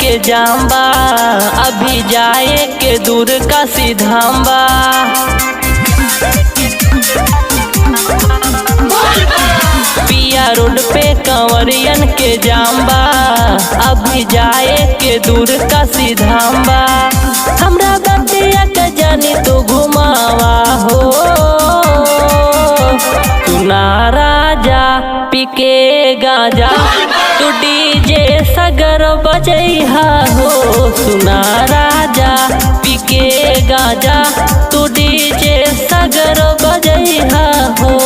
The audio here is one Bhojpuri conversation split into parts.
के जाम्बा, अभी जाए के दूर का सीधाम्बा। पिया रोड पे कंवरियन के जाम्बा, अभी जाए के दूर का सीधाम्बा। हमरा बतिया के जानी तो घुमावा हो, सुना राजा पी के गाजा तू डीजे सगर बजैहा हो। सुना राजा पी के गाजा तू डीजे सगर बजैहा हो।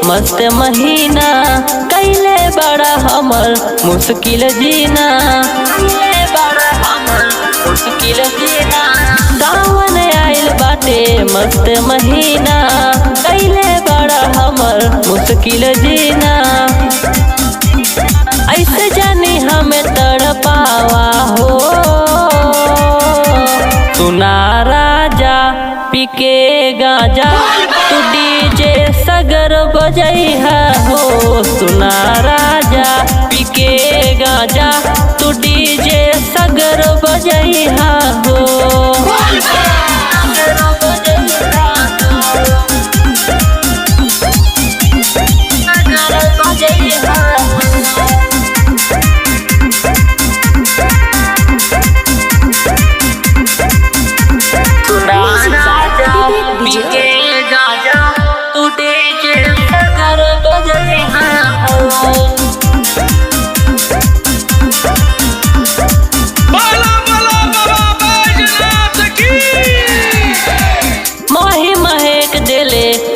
मस्त महीना कैले बड़ा हमर मुश्किल जीना, कैले बड़ा हमर मुश्किल जीना। सावन आइल बाटे मस्त महीना कैले बड़ा हमर मुश्किल जीना। ऐसे जानी हमें तड़पावा हो, सुना राजा पी के गाजा तू डीजे सगर बजैहा हो। सुना राजा पी के गाजा तू डीजे सगर बजैहा हो।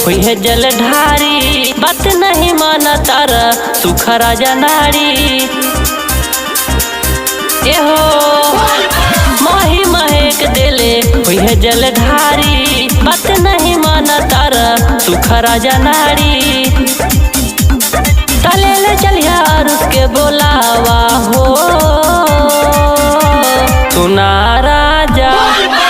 हुई है जलधारी, बात नहीं माना तारा सुख राजा नारी। एहो मोही महक देले हुई है जलधारी, बात नहीं माना तारा सुख राजा नारी। तले ले चलिया उसके बोलावा हो, सुना राजा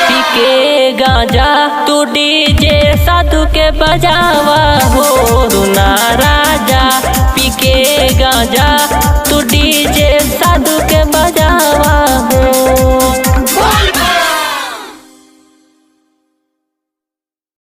पी के गाजा तू डीजे साधु के बजावा हो। सुना राजा पी के गाजा तू डीजे साधु के बजा।